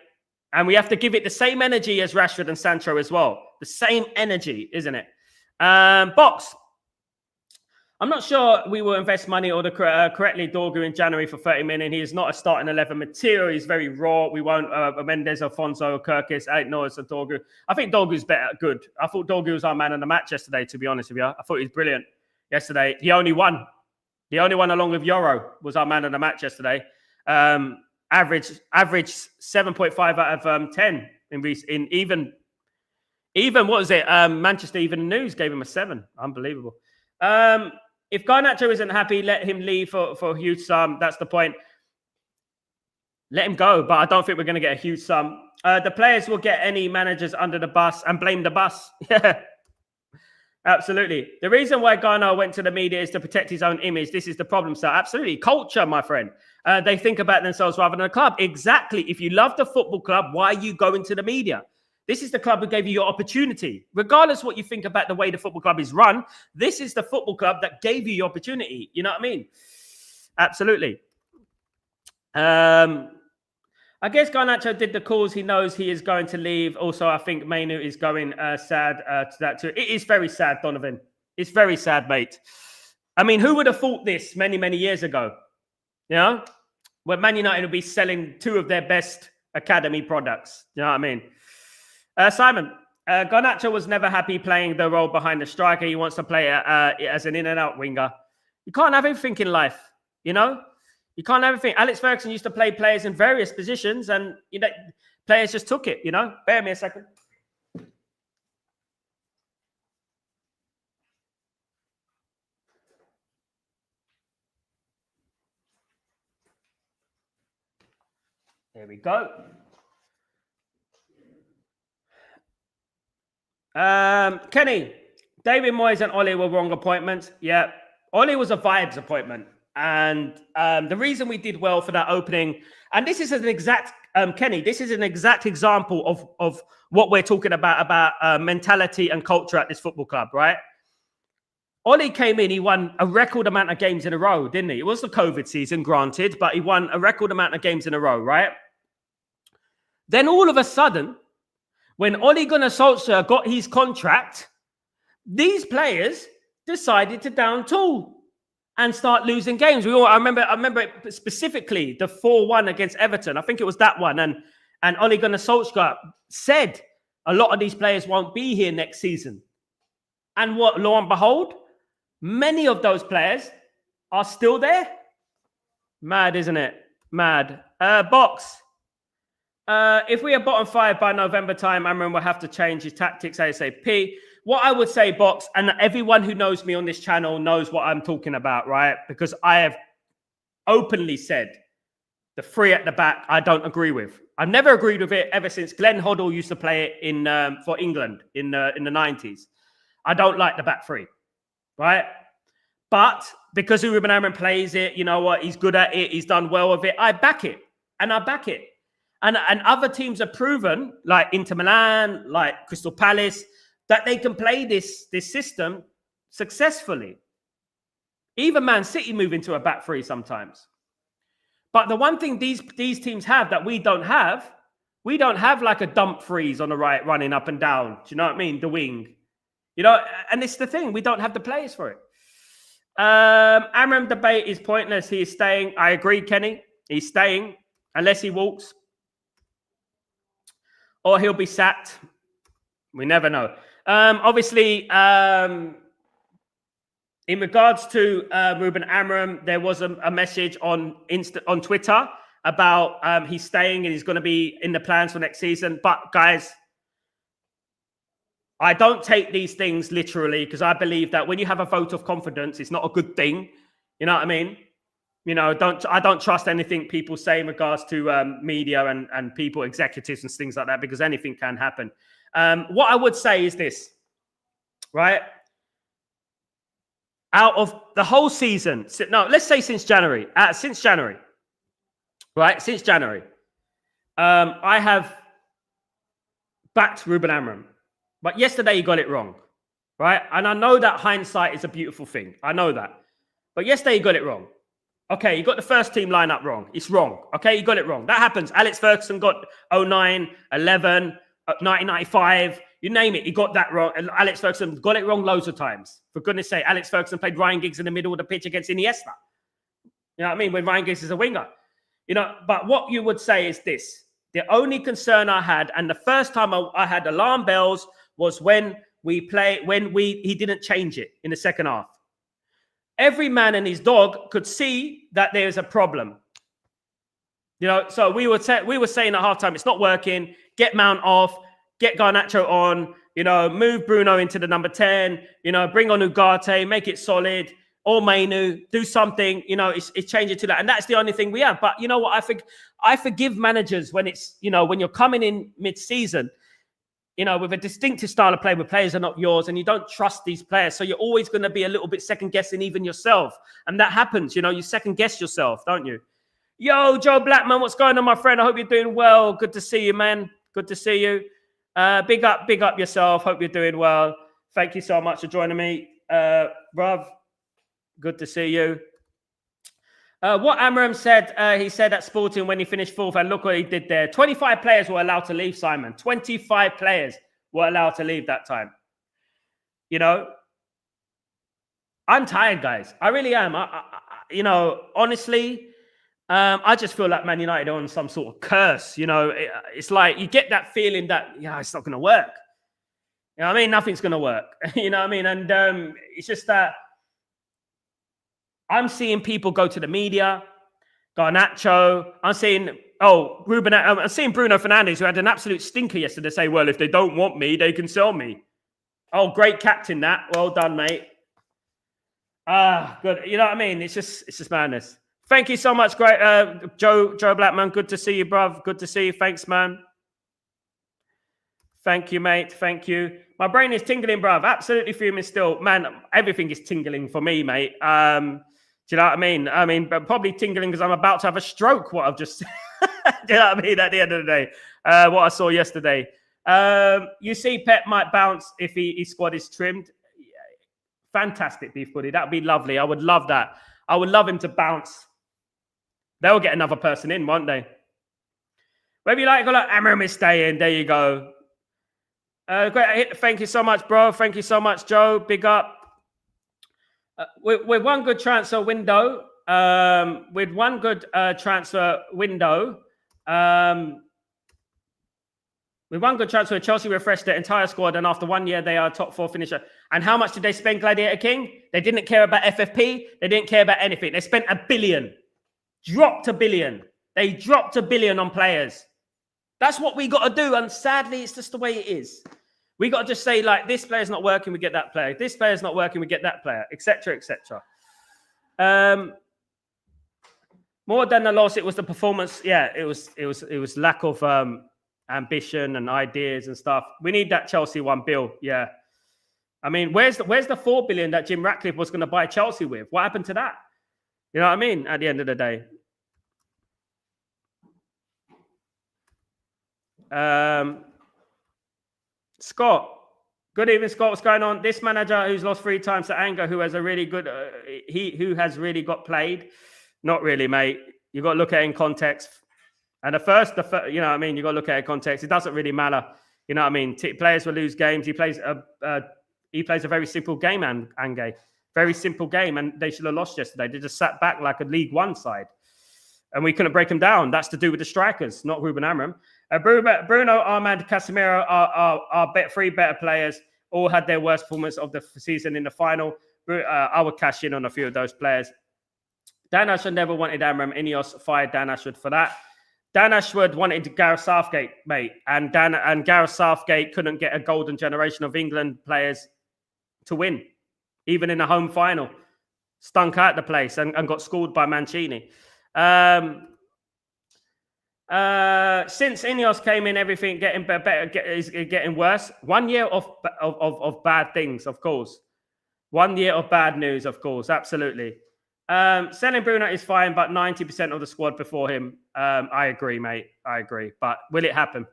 And we have to give it the same energy as Rashford and Sancho as well. The same energy, isn't it? Box. I'm not sure we will invest money or correctly Dorgu in January for 30 million. He is not a starting 11 material. He's very raw. We won't Mendes, Alfonso, Kirkis, Noah, and Dorgu. I think Dorgu's good. I thought Dorgu was our man of the match yesterday, to be honest with you. I thought he was brilliant yesterday. He only won. The only one along with Euro was our man of the match yesterday. Average 7.5 out of 10 in even what was it? Manchester Evening News gave him a 7. Unbelievable. If Garnacho isn't happy, let him leave for a huge sum. That's the point. Let him go, but I don't think we're going to get a huge sum. The players will get any managers under the bus and blame the bus. Yeah. Absolutely. The reason why Garnacho went to the media is to protect his own image. This is the problem, sir. Absolutely. Culture, my friend. They think about themselves rather than a club. Exactly. If you love the football club, why are you going to the media? This is the club who gave you your opportunity. Regardless what you think about the way the football club is run, this is the football club that gave you your opportunity. You know what I mean? Absolutely. I guess Garnacho did the calls. He knows he is going to leave. Also, I think Mainu is going sad to that too. It is very sad, Donovan. It's very sad, mate. I mean, who would have thought this many, many years ago? You know? When Man United would be selling 2 of their best academy products. You know what I mean? Simon, Garnacho was never happy playing the role behind the striker. He wants to play as an in-and-out winger. You can't have everything in life, you know? You can't have everything. Alex Ferguson used to play players in various positions, and you know, players just took it, you know? Bear me a second. There we go. Kenny, David Moyes and Ollie were wrong appointments. Yeah, Ollie was a vibes appointment. And the reason we did well for that opening, and this is an exact, Kenny, this is an exact example of what we're talking about mentality and culture at this football club, right? Ollie came in, he won a record amount of games in a row, didn't he? It was the COVID season, granted, but he won a record amount of games in a row, right? Then all of a sudden, when Ole Gunnar Solskjaer got his contract, these players decided to down tool and start losing games. I remember specifically the 4-1 against Everton. I think it was that one. And Ole Gunnar Solskjaer said a lot of these players won't be here next season. And what, lo and behold, many of those players are still there. Mad, isn't it? Mad. Box. If we are bottom 5 by November time, Amram will have to change his tactics ASAP. What I would say, Box, and everyone who knows me on this channel knows what I'm talking about, right? Because I have openly said the 3 at the back I don't agree with. I've never agreed with it ever since Glenn Hoddle used to play it in for England in the 90s. I don't like the back 3, right? But because Ruben Amorim plays it, you know what? He's good at it. He's done well with it. I back it, and I back it. And other teams have proven, like Inter Milan, like Crystal Palace, that they can play this system successfully. Even Man City move into a back 3 sometimes. But the one thing these teams have that we don't have like a Dumfries on the right running up and down. Do you know what I mean? The wing. You know, and it's the thing. We don't have the players for it. Amram debate is pointless. He is staying. I agree, Kenny. He's staying unless he walks. Or he'll be sacked. We never know. Obviously, in regards to Ruben Amorim, there was a message on Twitter about he's staying and he's going to be in the plans for next season. But guys, I don't take these things literally because I believe that when you have a vote of confidence, it's not a good thing. You know what I mean? You know, I don't trust anything people say in regards to media and people, executives and things like that, because anything can happen. What I would say is this, right? Out of the whole season, no, let's say since January, right? Since January, I have backed Ruben Amorim, but yesterday he got it wrong, right? And I know that hindsight is a beautiful thing. I know that, but yesterday he got it wrong. Okay, you got the first team lineup wrong. It's wrong. Okay, you got it wrong. That happens. Alex Ferguson got 09, 11, 1995. You name it, he got that wrong. And Alex Ferguson got it wrong loads of times. For goodness sake, Alex Ferguson played Ryan Giggs in the middle of the pitch against Iniesta. You know what I mean? When Ryan Giggs is a winger. You know, but what you would say is this. The only concern I had, and the first time I had alarm bells, was when he didn't change it in the second half. Every man and his dog could see that there's a problem. You know, so we were saying at halftime, it's not working. Get Mount off, get Garnacho on, you know, move Bruno into the number 10, you know, bring on Ugarte, make it solid, or Mainu, do something, you know, it's changing to that. And that's the only thing we have. But you know what? I forgive managers when it's, you know, when you're coming in mid-season, you know, with a distinctive style of play where players are not yours and you don't trust these players. So you're always going to be a little bit second-guessing even yourself. And that happens, you know, you second-guess yourself, don't you? Yo, Joe Blackman, what's going on, my friend? I hope you're doing well. Good to see you, man. Good to see you. Big up yourself. Hope you're doing well. Thank you so much for joining me. Bruv, good to see you. What Amram said, he said at Sporting when he finished fourth, and look what he did there. 25 players were allowed to leave, Simon. 25 players were allowed to leave that time. You know, I'm tired, guys. I really am. You know, honestly, I just feel like Man United are on some sort of curse. You know, it's like you get that feeling that, yeah, it's not going to work. You know what I mean? Nothing's going to work. You know what I mean? And it's just that I'm seeing people go to the media, Garnacho. I'm seeing, Ruben. I'm seeing Bruno Fernandes, who had an absolute stinker yesterday, say, well, if they don't want me, they can sell me. Oh, great captain, that. Well done, mate. Good. You know what I mean? It's just madness. Thank you so much, great Joe Blackman. Good to see you, bruv. Good to see you. Thanks, man. Thank you, mate. Thank you. My brain is tingling, bruv. Absolutely fuming still. Man, everything is tingling for me, mate. Do you know what I mean? I mean, but probably tingling because I'm about to have a stroke, what I've just said. Do you know what I mean? At the end of the day, what I saw yesterday. You see Pep might bounce if his squad is trimmed. Fantastic, Beef Buddy. That would be lovely. I would love that. I would love him to bounce. They'll get another person in, won't they? Whether you like, go like, Amram is staying. There you go. Great. Thank you so much, bro. Thank you so much, Joe. Big up. With one good transfer window, Chelsea refreshed their entire squad, and after 1 year, they are a top 4 finisher. And how much did they spend, Gladiator King? They didn't care about FFP. They didn't care about anything. They spent $1 billion. Dropped $1 billion. They dropped $1 billion on players. That's what we got to do. And sadly, it's just the way it is. We got to just say, like, this player's not working, we get that player. This player's not working, we get that player, etc., etc. More than the loss, it was the performance. Yeah, it was lack of ambition and ideas and stuff. We need that Chelsea one, Bill. Yeah. I mean, where's the $4 billion that Jim Ratcliffe was going to buy Chelsea with? What happened to that? You know what I mean? At the end of the day. Scott. Good evening, Scott. What's going on? This manager who's lost 3 times to anger, who has a really good, who has really got played. Not really, mate. You got to look at it in context. And the first, you know what I mean? You got to look at it in context. It doesn't really matter. You know what I mean? Players will lose games. He plays a very simple game, Ange. Very simple game, and they should have lost yesterday. They just sat back like a League One side, and we couldn't break them down. That's to do with the strikers, not Ruben Amram. Bruno, Armand, Casemiro are 3 better players. All had their worst performance of the season in the final. I would cash in on a few of those players. Dan Ashwood never wanted Amram. Ineos fired Dan Ashwood for that. Dan Ashwood wanted Gareth Southgate, mate, and Gareth Southgate couldn't get a golden generation of England players to win. Even in a home final, stunk out the place and got scored by Mancini. Since Ineos came in, everything getting better is getting worse. 1 year of bad things, of course. 1 year of bad news, of course. Absolutely. Selling Bruno is fine, but 90% of the squad before him. I agree, mate. I agree. But will it happen?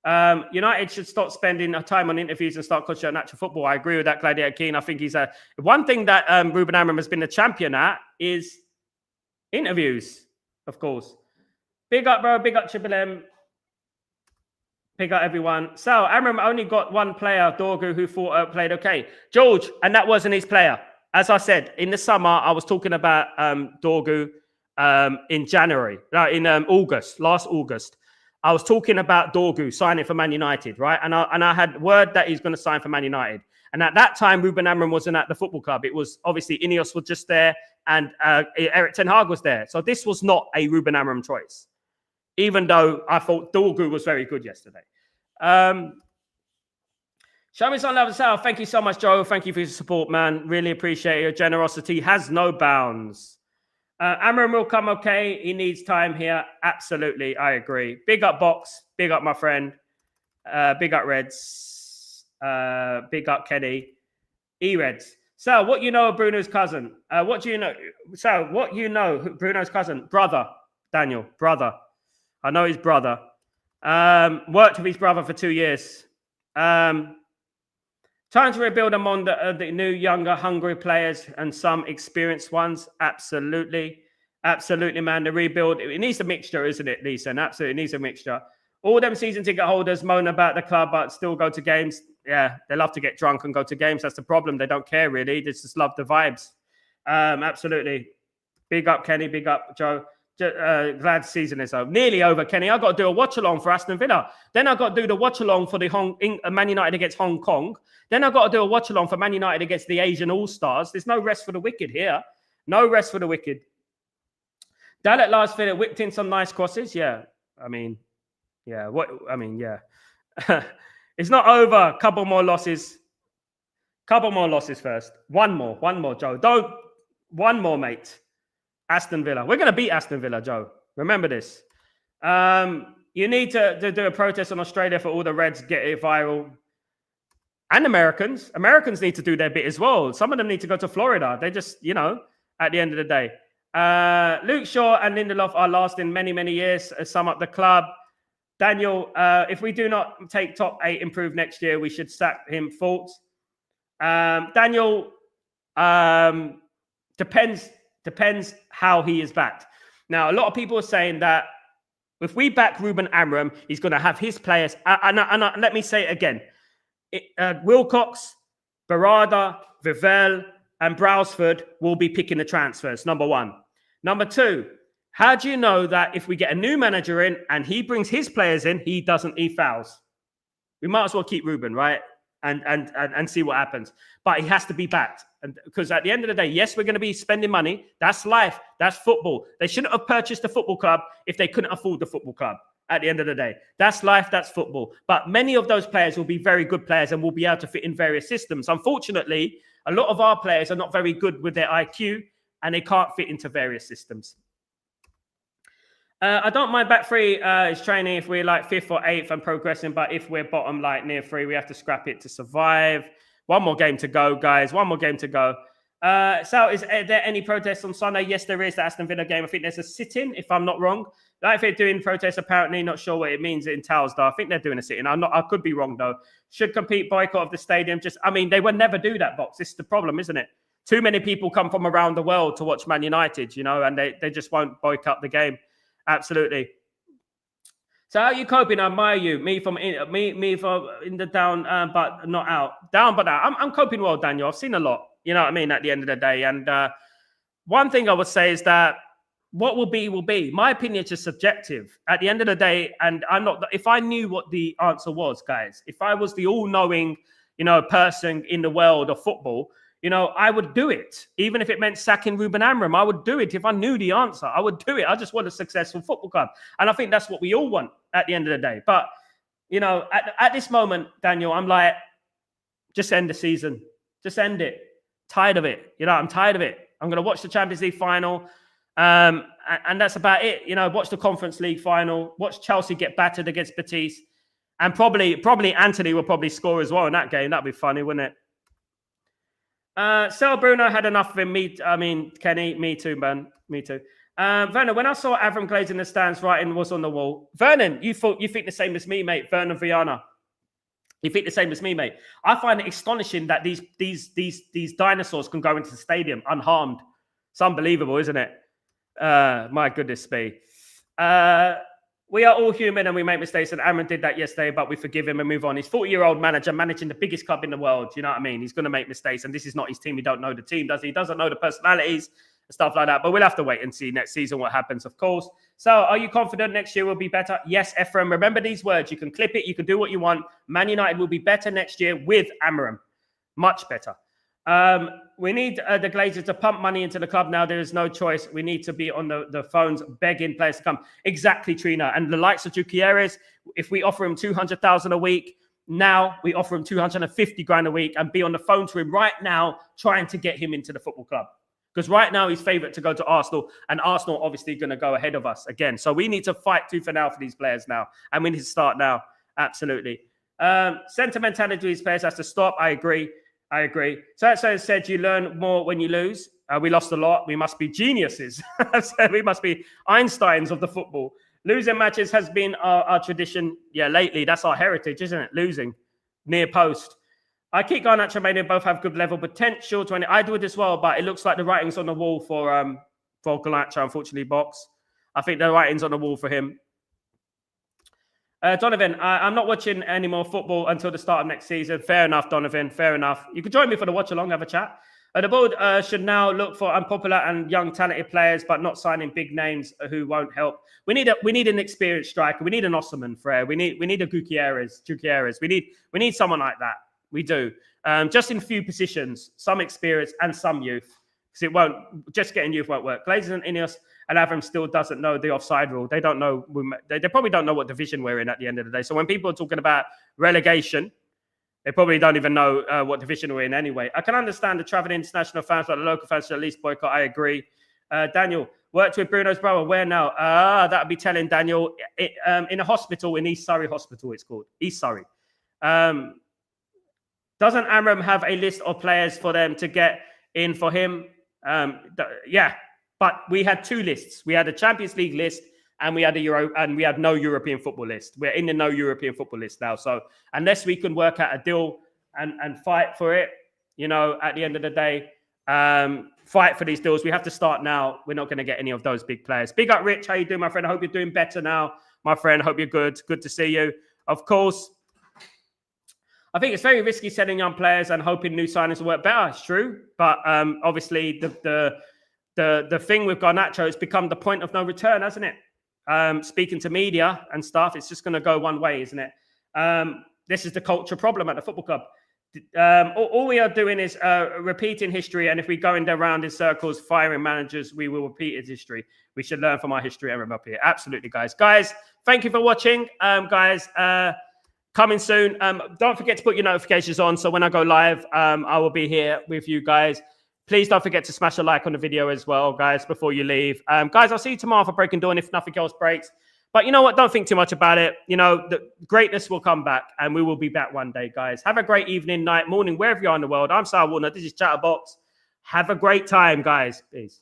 United should stop spending time on interviews and start concentrating on actual football. I agree with that, Gladiator Keane. I think he's one thing that Ruben Amram has been a champion at is interviews, of course. Big up, bro. Big up, Triple M. Pick up everyone. Sal, Amram only got one player, Dorgu, who thought played okay. George, and that wasn't his player. As I said, in the summer, I was talking about Dorgu in January, in August, last August. I was talking about Dorgu signing for Man United, right? And I had word that he's going to sign for Man United. And at that time, Ruben Amram wasn't at the football club. It was obviously Ineos was just there and Eric Ten Hag was there. So this was not a Ruben Amram choice, even though I thought Dorgu was very good yesterday. Show me some love and Sal. Thank you so much, Joe. Thank you for your support, man. Really appreciate it. Your generosity has no bounds. Amram will come okay. He needs time here. Absolutely. I agree. Big up, Box. Big up, my friend. Big up, Reds. Big up, Kenny. E-Reds. Sal, what you know of Bruno's cousin? What do you know? Sal, what you know Bruno's cousin? Brother. Daniel. Brother. I know his brother. Worked with his brother for 2 years. Time to rebuild among the new, younger, hungry players and some experienced ones. Absolutely. Absolutely, man. The rebuild, it needs a mixture, isn't it, Lisa? And absolutely, it needs a mixture. All them season ticket holders moan about the club, but still go to games. Yeah, they love to get drunk and go to games. That's the problem. They don't care, really. They just love the vibes. Absolutely. Big up, Kenny. Big up, Joe. Glad season is over. Nearly over, Kenny. I got to do a watch along for Aston Villa. Then I got to do the watch along for the Man United against Hong Kong. Then I got to do a watch along for Man United against the Asian All Stars. There's no rest for the wicked here. No rest for the wicked. Dalek last Villa whipped in some nice crosses. Yeah, I mean, yeah. It's not over. Couple more losses. Couple more losses first. One more, Joe. One more, mate. Aston Villa. We're going to beat Aston Villa, Joe. Remember this. You need to do a protest in Australia for all the Reds, get it viral. And Americans. Americans need to do their bit as well. Some of them need to go to Florida. They just, at the end of the day. Luke Shaw and Lindelof are lasting many, many years. Sum up the club. Daniel, if we do not take top 8 improved next year, we should sack him. Thoughts? Daniel, depends how he is backed. Now, a lot of people are saying that if we back Ruben Amram, he's going to have his players. And let me say it again. Wilcox, Barada, Vivell, and Brailsford will be picking the transfers, number one. Number two, how do you know that if we get a new manager in and he brings his players in, he fouls? We might as well keep Ruben, right? And see what happens. But he has to be backed. And because at the end of the day, yes, we're going to be spending money. That's life. That's football. They shouldn't have purchased the football club if they couldn't afford the football club. At the end of the day, that's life. That's football. But many of those players will be very good players and will be able to fit in various systems. Unfortunately, a lot of our players are not very good with their IQ and they can't fit into various systems. I don't mind back three is training if we're like 5th or 8th and progressing, but if we're bottom like near 3, we have to scrap it to survive. One more game to go, guys. One more game to go. So is there any protests on Sunday? Yes, there is. The Aston Villa game. I think there's a sit-in, if I'm not wrong. Like if they're doing protests, apparently, not sure what it means in Towers, though. I think they're doing a sit-in. I could be wrong, though. Should compete boycott of the stadium. They would never do that, Box. This is the problem, isn't it? Too many people come from around the world to watch Man United, and they just won't boycott the game. Absolutely. So how are you coping? I admire you. Me from in the down, but not out. Down, but out. I'm coping well, Daniel. I've seen a lot. You know what I mean? At the end of the day. And one thing I would say is that what will be, will be. My opinion is just subjective. At the end of the day, and I'm not. If I knew what the answer was, guys, if I was the all-knowing, person in the world of football, I would do it. Even if it meant sacking Ruben Amram, I would do it. If I knew the answer, I would do it. I just want a successful football club. And I think that's what we all want at the end of the day. But, at this moment, Daniel, I'm like, just end the season. Just end it. Tired of it. I'm tired of it. I'm going to watch the Champions League final. And that's about it. Watch the Conference League final. Watch Chelsea get battered against Betis. And probably Anthony will probably score as well in that game. That'd be funny, wouldn't it? Sal Bruno had enough of him. Kenny, me too, man. Me too. Vernon, when I saw Avram Glaze in the stands writing was on the wall. Vernon, you think the same as me, mate. Vernon Viana. You think the same as me, mate. I find it astonishing that these dinosaurs can go into the stadium unharmed. It's unbelievable, isn't it? My goodness me. we are all human and we make mistakes. And Aaron did that yesterday, but we forgive him and move on. He's 40-year-old manager managing the biggest club in the world. You know what I mean? He's going to make mistakes. And this is not his team. We don't know the team, does he? He doesn't know the personalities and stuff like that. But we'll have to wait and see next season what happens, of course. So are you confident next year will be better? Yes, Ephraim. Remember these words. You can clip it. You can do what you want. Man United will be better next year with Amarim. Much better. We need the Glazers to pump money into the club now. There is no choice. We need to be on the phones begging players to come. Exactly, Trina. And the likes of Gutierrez, if we offer him 200,000 a week, now we offer him 250 grand a week and be on the phone to him right now trying to get him into the football club. Because right now he's favourite to go to Arsenal, and Arsenal obviously going to go ahead of us again. So we need to fight tooth and nail for these players now. And we need to start now. Absolutely. Sentimentality to these players has to stop. I agree. So said you learn more when you lose. We lost a lot. We must be geniuses. We must be Einsteins of the football. Losing matches has been our tradition. Yeah, lately. That's our heritage, isn't it? Losing. Near post. I keep Garnacho and Maiden both have good level potential. I do it as well, but it looks like the writing's on the wall for Garnacho, unfortunately, Box. I think the writing's on the wall for him. Donovan, I'm not watching any more football until the start of next season. Fair enough, Donovan. Fair enough. You can join me for the watch along, have a chat. The board should now look for unpopular and young talented players, but not signing big names who won't help. We need an experienced striker. We need an Osman Frere. We need a Gutierrez. We need someone like that. We do. Just in few positions, some experience and some youth. Because it won't, just getting youth won't work. Glazers and Ineos and Avram still doesn't know the offside rule. They don't know. They probably don't know what division we're in at the end of the day. So when people are talking about relegation, they probably don't even know what division we're in anyway. I can understand the traveling international fans, but the local fans should at least boycott. I agree. Daniel, worked with Bruno's brother. Where now? That would be telling Daniel. In a hospital, in East Surrey Hospital, it's called. East Surrey. Doesn't Amram have a list of players for them to get in for him? Yeah, but we had two lists. We had a Champions League list and we had we had no European football list. We're in the no European football list now. So unless we can work out a deal and fight for it, you know, at the end of the day, fight for these deals. We have to start now. We're not going to get any of those big players. Big up, Rich. How you doing, my friend? I hope you're doing better now, my friend. I hope you're good. Good to see you. Of course, I think it's very risky selling young players and hoping new signings will work better. It's true, but obviously the thing with Garnacho has become the point of no return, hasn't it? Speaking to media and stuff, it's just going to go one way, isn't it? This is the culture problem at the football club. All we are doing is repeating history, and if we go around in circles, firing managers, we will repeat its history. We should learn from our history and remember it. Absolutely, guys. Guys, thank you for watching. Guys, coming soon. Don't forget to put your notifications on, so when I go live, I will be here with you guys. Please don't forget to smash a like on the video as well, guys, before you leave. Guys, I'll see you tomorrow for Breaking Dawn if nothing else breaks. But you know what? Don't think too much about it. You know, the greatness will come back, and we will be back one day, guys. Have a great evening, night, morning, wherever you are in the world. I'm Sal Warner. This is Chatterbox. Have a great time, guys. Peace.